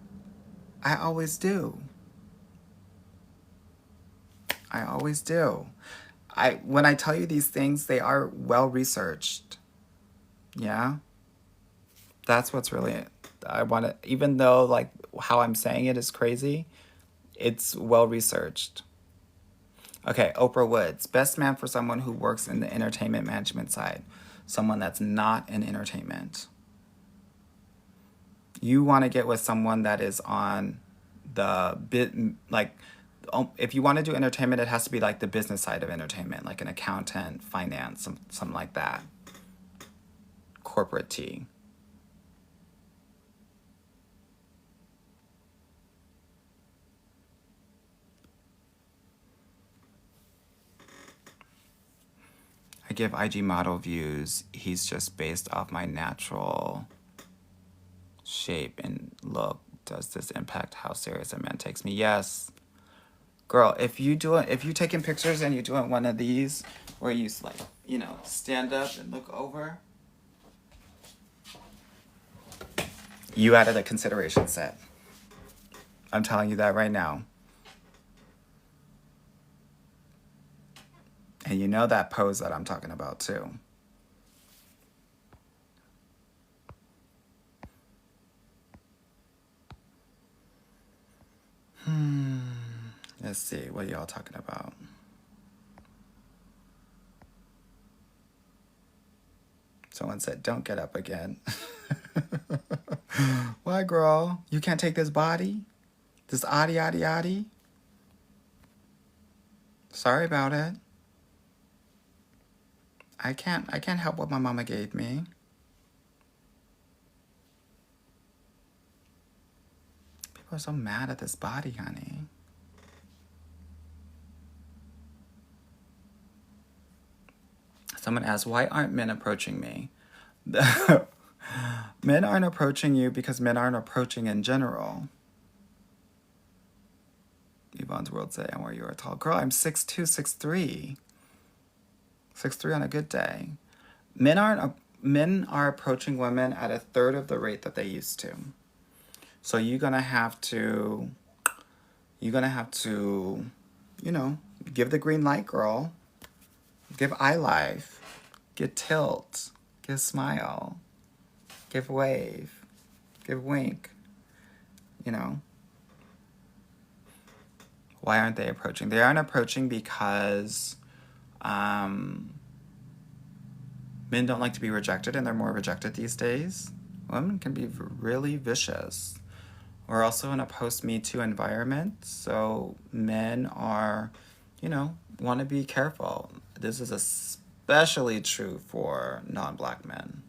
I always do. I always do. When I tell you these things, they are well researched. Yeah? That's what's really, I want to, even though like how I'm saying it is crazy, it's well researched. Okay, Oprah Woods, best man for someone who works in the entertainment management side. Someone that's not in entertainment. You want to get with someone that is on the bit, like, if you want to do entertainment, it has to be like the business side of entertainment, like an accountant, finance, something like that. Corporate tea. give IG model views, he's just based off my natural shape and look. Does this impact how serious a man takes me? Yes. Girl, if you taking pictures and you're doing one of these where you like, you know, stand up and look over, you added a consideration set. I'm telling you that right now. And you know that pose that I'm talking about too. Let's see, what are y'all talking about? Someone said, don't get up again. Why, girl? You can't take this body? This oddy? Sorry about it. I can't help what my mama gave me. People are so mad at this body, honey. Someone asked, why aren't men approaching me? Men aren't approaching you because men aren't approaching in general. Yvonne's World say, I'm where you are tall. Girl, I'm 6'2", 6'3". 6'3" on a good day. Men are approaching women at 1/3 of the rate that they used to. So you're gonna have to, you know, give the green light, girl. Give eye life. Give tilt. Give smile. Give wave. Give wink. You know. Why aren't they approaching? They aren't approaching because men don't like to be rejected, and they're more rejected these days. Women can be really vicious. We're also in a post-Me Too environment, so men are, you know, want to be careful. This is especially true for non-Black men.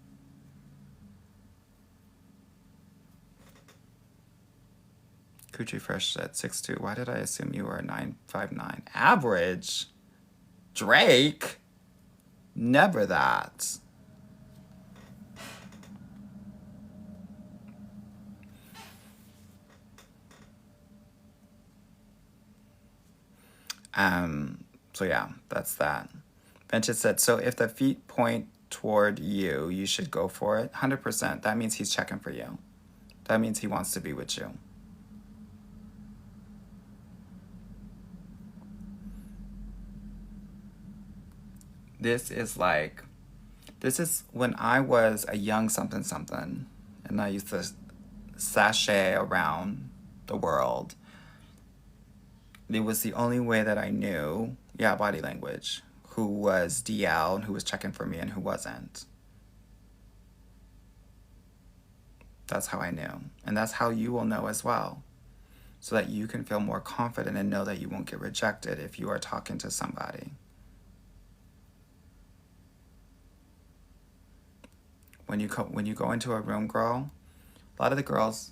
Coochie Fresh said 6'2". Why did I assume you were 9'5'9"? Average? Drake? Never that. So yeah, that's that. Benchit said, so if the feet point toward you, you should go for it. 100%. That means he's checking for you. That means he wants to be with you. This is when I was a young something, and I used to sashay around the world. It was the only way that I knew, body language, who was DL and who was checking for me and who wasn't. That's how I knew. And that's how you will know as well. So that you can feel more confident and know that you won't get rejected if you are talking to somebody. When you go into a room, girl, a lot of the girls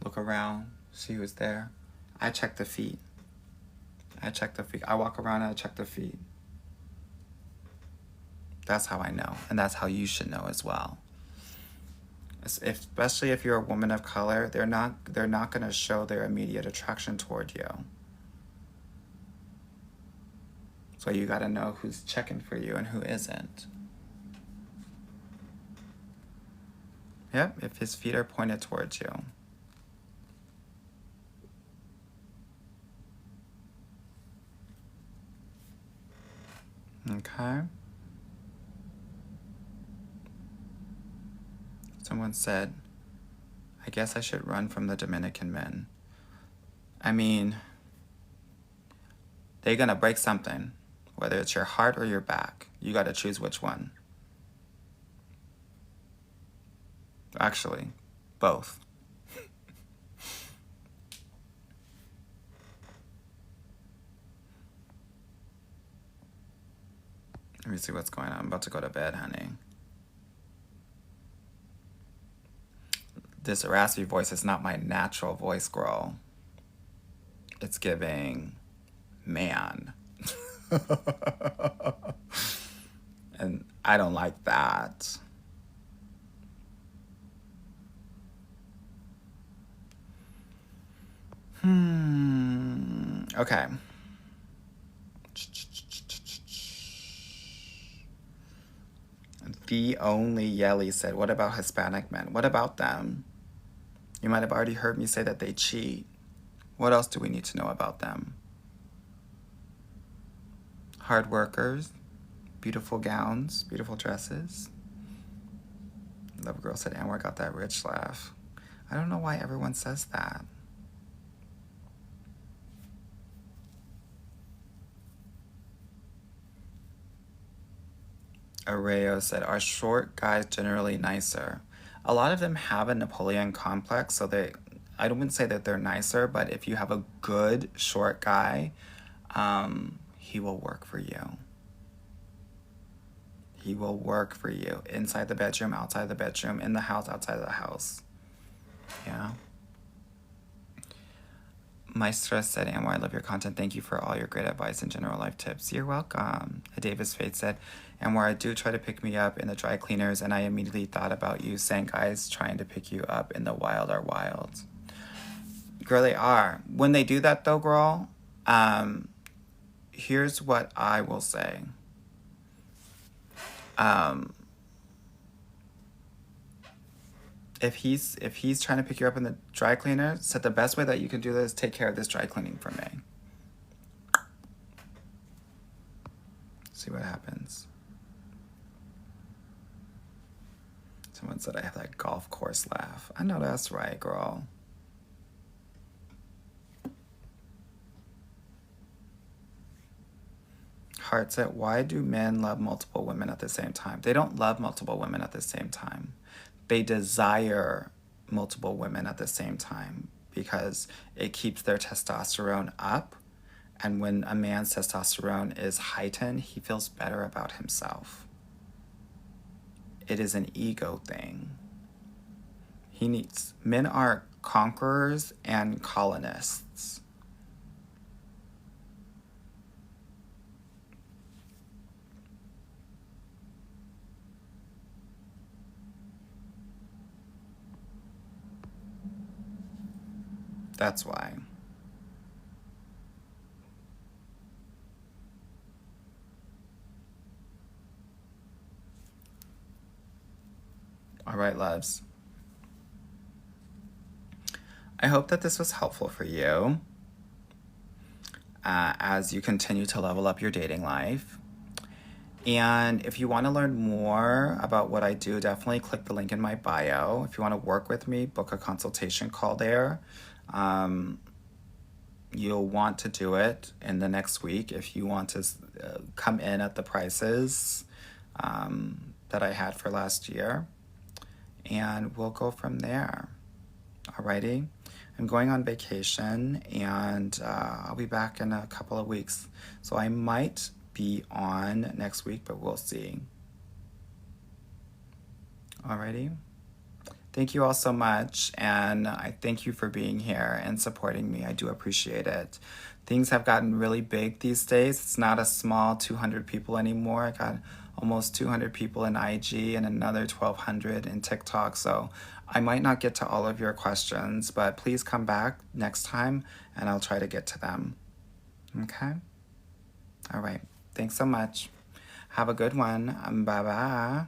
look around, see who's there. I check the feet. I walk around and I check the feet. That's how I know, and that's how you should know as well. Especially if you're a woman of color, they're not going to show their immediate attraction toward you. So you got to know who's checking for you and who isn't. Yep, if his feet are pointed towards you. Okay. Someone said, I guess I should run from the Dominican men. I mean, they're going to break something, whether it's your heart or your back. You got to choose which one. Actually, both. Let me see what's going on. I'm about to go to bed, honey. This raspy voice is not my natural voice, girl. It's giving man. And I don't like that. Okay. The only Yelly said, what about Hispanic men? What about them? You might have already heard me say that they cheat. What else do we need to know about them? Hard workers, beautiful gowns, beautiful dresses. Love Girl said Anwar got that rich laugh. I don't know why everyone says that. Areo said, are short guys generally nicer? A lot of them have a Napoleon complex, so I wouldn't say that they're nicer, but if you have a good short guy, he will work for you. He will work for you inside the bedroom, outside the bedroom, in the house, outside of the house. Yeah. Maestra said, Anwar, I love your content. Thank you for all your great advice and general life tips. You're welcome. Davis Faith said, Anwar, I do try to pick me up in the dry cleaners, and I immediately thought about you saying guys trying to pick you up in the wild are wild. Girl, they are. When they do that, though, girl, here's what I will say. If he's trying to pick you up in the dry cleaner, said the best way that you can do this is take care of this dry cleaning for me. See what happens. Someone said I have that golf course laugh. I know that's right, girl. Hart said, why do men love multiple women at the same time? They don't love multiple women at the same time. They desire multiple women at the same time because it keeps their testosterone up. And when a man's testosterone is heightened, he feels better about himself. It is an ego thing. Men are conquerors and colonists. That's why. All right, loves. I hope that this was helpful for you as you continue to level up your dating life. And if you want to learn more about what I do, definitely click the link in my bio. If you want to work with me, book a consultation call there. You'll want to do it in the next week if you want to come in at the prices that I had for last year. And we'll go from there. Alrighty? I'm going on vacation and I'll be back in a couple of weeks. So I might be on next week, but we'll see. Alrighty? Thank you all so much, and I thank you for being here and supporting me. I do appreciate it. Things have gotten really big these days. It's not a small 200 people anymore. I got almost 200 people in IG and another 1,200 in TikTok, so I might not get to all of your questions, but please come back next time, and I'll try to get to them. Okay? All right. Thanks so much. Have a good one. Bye-bye.